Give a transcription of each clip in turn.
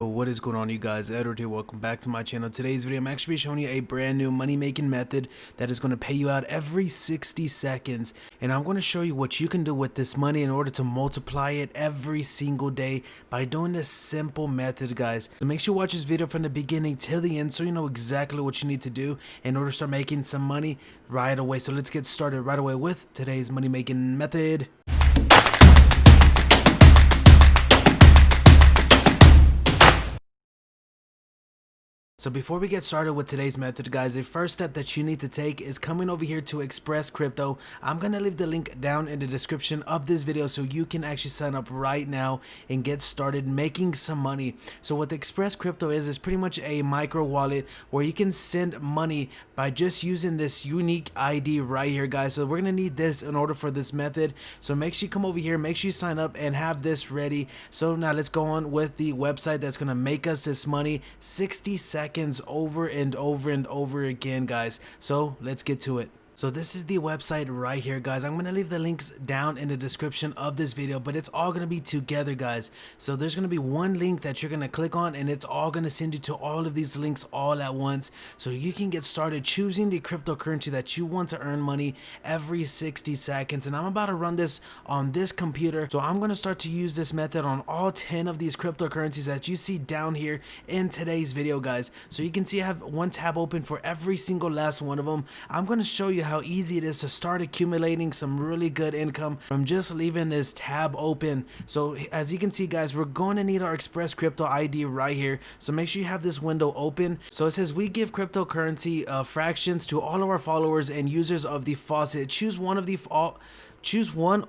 What is going on, you guys? Edward here. Welcome back to my channel. Today's video, I'm actually showing you a brand new money making method that is going to pay you out every 60 seconds, and I'm going to show you what you can do with this money in order to multiply it every single day by doing this simple method, guys. So make sure you watch this video from the beginning till the end so you know exactly what you need to do in order to start making some money right away. So let's get started right away with today's money making method. So before we get started with today's method, guys, the first step that you need to take is coming over here to Express Crypto. I'm going to leave the link down in the description of this video so you can actually sign up right now and get started making some money. So what the Express Crypto is pretty much a micro wallet where you can send money by just using this unique ID right here, guys. So we're going to need this in order for this method. So make sure you come over here, make sure you sign up and have this ready. So now let's go on with the website that's going to make us this money 60 seconds over and over and over again, guys. So let's get to it. So this is the website right here, guys. I'm going to leave the links down in the description of this video, but it's all going to be together, guys. So there's going to be one link that you're going to click on, and it's all going to send you to all of these links all at once so you can get started choosing the cryptocurrency that you want to earn money every 60 seconds. And I'm about to run this on this computer. So I'm going to start to use this method on all 10 of these cryptocurrencies that you see down here in today's video, guys. So you can see I have one tab open for every single last one of them. I'm going to show you how easy it is to start accumulating some really good income from just leaving this tab open. So as you can see, guys, we're going to need our Express Crypto ID right here. So make sure you have this window open. So it says we give cryptocurrency fractions to all of our followers and users of the faucet. Choose one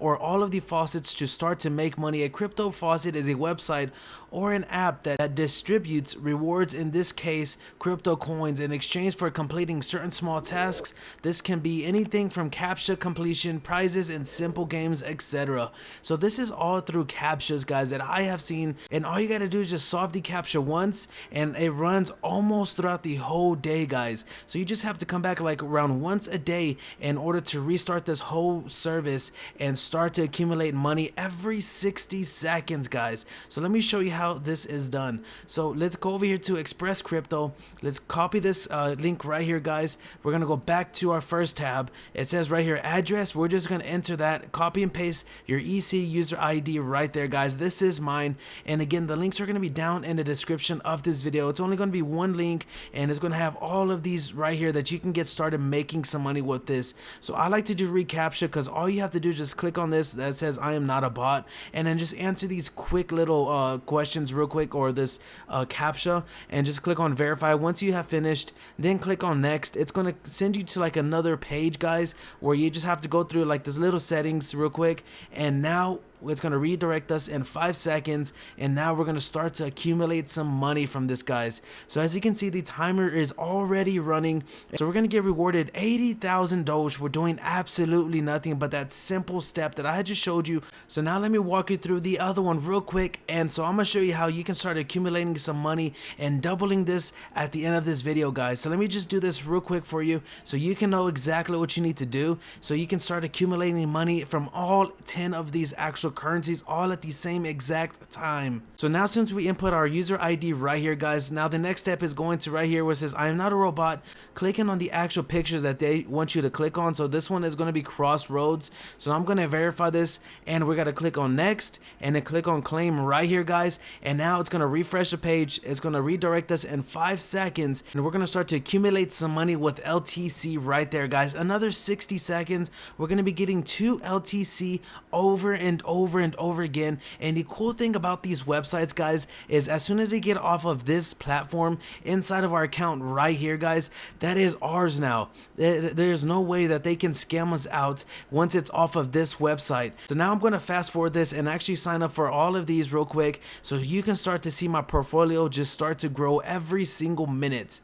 or all of the faucets to start to make money. A crypto faucet is a website or an app that distributes rewards, in this case crypto coins, in exchange for completing certain small tasks. This can be anything from CAPTCHA completion, prizes in simple games, etc. So this is all through CAPTCHAs, guys, that I have seen, and all you gotta do is just solve the CAPTCHA once and it runs almost throughout the whole day, guys. So you just have to come back like around once a day in order to restart this whole service and start to accumulate money every 60 seconds, guys. So let me show you how this is done. So let's go over here to Express Crypto. Let's copy this link right here, guys. We're gonna go back to our first tab. It says right here address. We're just gonna enter that, copy and paste your EC user ID right there, guys. This is mine, and again, the links are gonna be down in the description of this video. It's only gonna be one link, and it's gonna have all of these right here that you can get started making some money with this. So I like to do reCAPTCHA because all you have to do is just click on this that says I am not a bot, and then just answer these quick little questions real quick, or this CAPTCHA, and just click on verify. Once you have finished, then click on next. It's going to send you to like another page, guys, where you just have to go through like this little settings real quick, and now it's going to redirect us in 5 seconds, and now we're going to start to accumulate some money from this, guys. So as you can see, the timer is already running, so we're going to get rewarded $80,000 for doing absolutely nothing but that simple step that I had just showed you. So now let me walk you through the other one real quick, and so I'm going to show you how you can start accumulating some money and doubling this at the end of this video, guys. So let me just do this real quick for you so you can know exactly what you need to do so you can start accumulating money from all 10 of these actual currencies all at the same exact time. So now since we input our user ID right here, guys, now the next step is going to right here where it says I am not a robot, clicking on the actual pictures that they want you to click on. So this one is going to be Crossroads. So I'm going to verify this, and we're going to click on next and then click on claim right here, guys, and now it's going to refresh the page. It's going to redirect us in 5 seconds, and we're going to start to accumulate some money with LTC right there, guys. Another 60 seconds, we're going to be getting 2 LTC over and over again. And the cool thing about these websites, guys, is as soon as they get off of this platform inside of our account right here, guys, that is ours now. There's no way that they can scam us out once it's off of this website. So now I'm going to fast forward this and actually sign up for all of these real quick so you can start to see my portfolio just start to grow every single minute.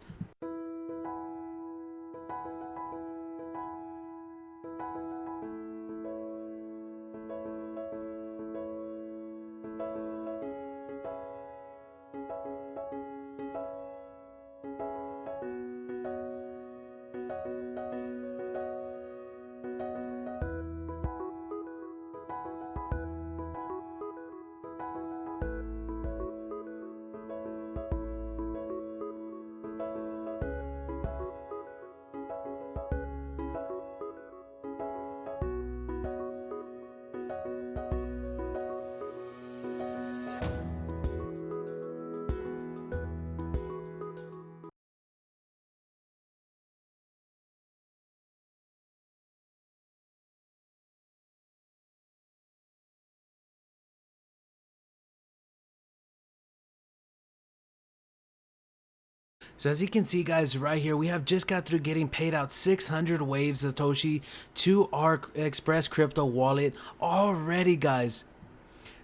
So as you can see guys right here, we have just got through getting paid out 600 waves Satoshi to our Express Crypto wallet already guys.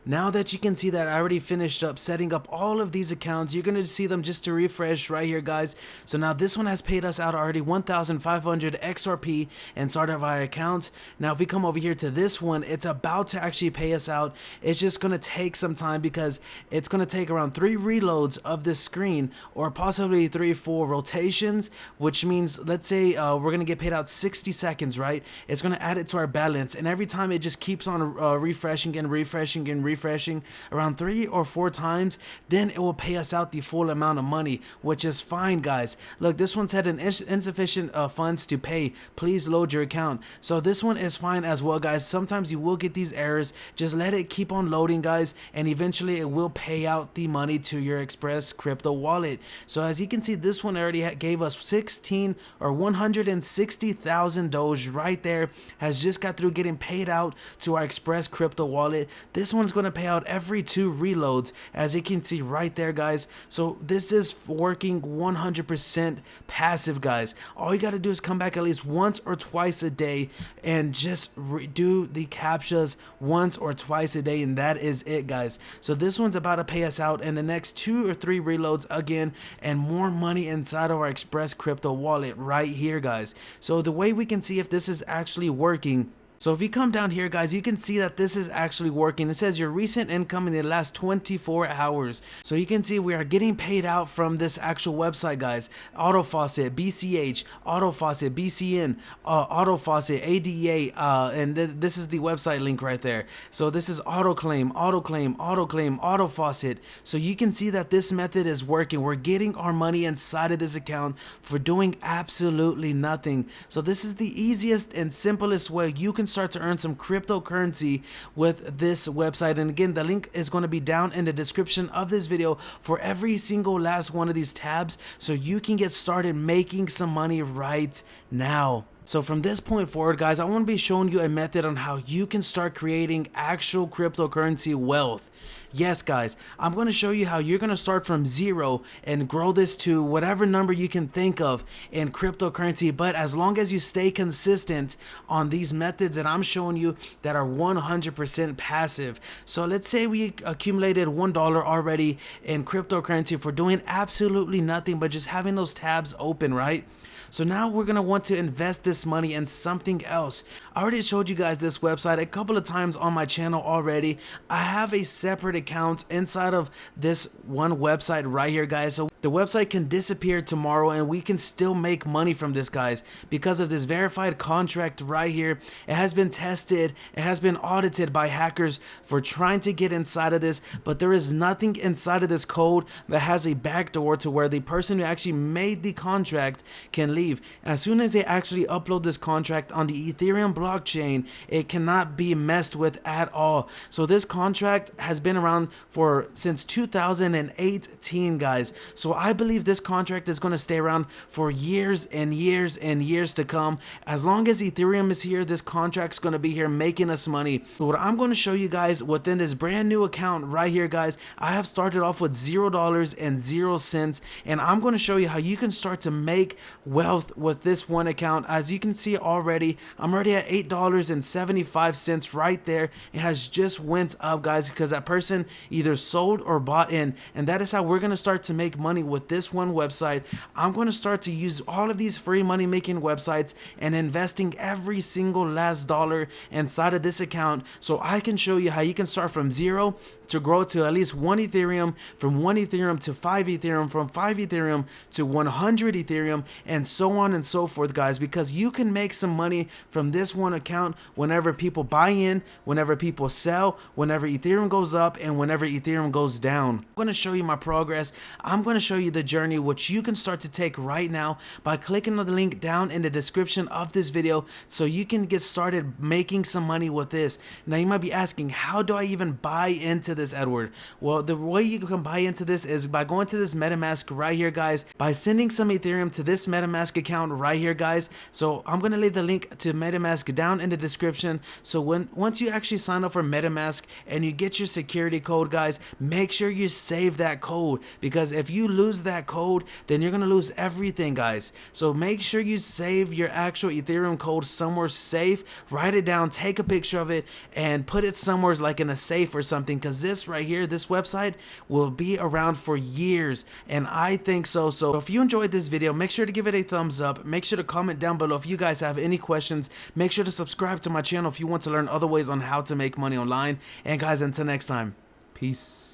Now that you can see that I already finished up setting up all of these accounts, you're going to see them just to refresh right here guys. So now this one has paid us out already 1,500 XRP and started our account. Now if we come over here to this one, it's about to actually pay us out. It's just going to take some time because it's going to take around 3 reloads of this screen or possibly 3-4 rotations, which means let's say we're going to get paid out 60 seconds, right? It's going to add it to our balance, and every time it just keeps on refreshing and refreshing and refreshing around 3 or 4 times, then it will pay us out the full amount of money, which is fine guys. Look, this one said insufficient funds to pay, please load your account. So this one is fine as well guys. Sometimes you will get these errors, just let it keep on loading guys, and eventually it will pay out the money to your Express Crypto wallet. So as you can see, this one already gave us 16 or 160,000 Doge right there, has just got through getting paid out to our Express Crypto wallet. This one's going to pay out every 2 reloads, as you can see right there guys. So this is working 100% passive guys. All you got to do is come back at least once or twice a day and just do the captchas once or twice a day, and that is it guys. So this one's about to pay us out in the next 2 or 3 reloads again, and more money inside of our Express Crypto wallet right here guys. So the way we can see if this is actually working, so if you come down here guys, you can see that this is actually working. It says your recent income in the last 24 hours. So you can see we are getting paid out from this actual website guys. Auto Faucet, BCH, Auto Faucet, BCN, Auto Faucet, ADA, and this is the website link right there. So this is Auto Claim, Auto Claim, Auto Claim, Auto Faucet. So you can see that this method is working. We're getting our money inside of this account for doing absolutely nothing. So this is the easiest and simplest way you can start to earn some cryptocurrency with this website. And again, the link is going to be down in the description of this video for every single last one of these tabs, so you can get started making some money right now. So from this point forward guys, I want to be showing you a method on how you can start creating actual cryptocurrency wealth. Yes guys, I'm going to show you how you're going to start from 0 and grow this to whatever number you can think of in cryptocurrency, but as long as you stay consistent on these methods that I'm showing you that are 100% passive. So let's say we accumulated $1 already in cryptocurrency for doing absolutely nothing but just having those tabs open, right? So now we're going to want to invest this money in something else. I already showed you guys this website a couple of times on my channel already. I have a separate account inside of this one website right here guys. So the website can disappear tomorrow and we can still make money from this guys because of this verified contract right here. It has been tested, it has been audited by hackers for trying to get inside of this, but there is nothing inside of this code that has a backdoor to where the person who actually made the contract can leave. As soon as they actually upload this contract on the Ethereum blockchain, it cannot be messed with at all. So this contract has been around for since 2018 guys. So I believe this contract is going to stay around for years and years and years to come. As long as Ethereum is here, this contract's going to be here making us money. So what I'm going to show you guys within this brand new account right here guys, I have started off with $0.00, and I'm going to show you how you can start to make wealth with this one account. As you can see already, I'm already at $8.75 right there. It has just went up guys because that person either sold or bought in, and that is how we're going to start to make money with this one website. I'm going to start to use all of these free money making websites and investing every single last dollar inside of this account, so I can show you how you can start from 0 to grow to at least 1 Ethereum, from 1 Ethereum to 5 Ethereum, from 5 Ethereum to 100 Ethereum, and so on and so forth guys, because you can make some money from this one account whenever people buy in, whenever people sell, whenever Ethereum goes up, and whenever Ethereum goes down. I'm going to show you my progress. I'm going to show you the journey which you can start to take right now by clicking on the link down in the description of this video, so you can get started making some money with this. Now you might be asking, how do I even buy into this this, Edward? Well, the way you can buy into this is by going to this MetaMask right here, guys, by sending some Ethereum to this MetaMask account right here, guys. So I'm gonna leave the link to MetaMask down in the description. So once you actually sign up for MetaMask and you get your security code, guys, make sure you save that code, because if you lose that code, then you're gonna lose everything, guys. So make sure you save your actual Ethereum code somewhere safe. Write it down, take a picture of it, and put it somewhere like in a safe or something, because this right here, this website will be around for years, and I think so. So if you enjoyed this video, make sure to give it a thumbs up. Make sure to comment down below if you guys have any questions. Make sure to subscribe to my channel if you want to learn other ways on how to make money online. And guys, until next time, peace.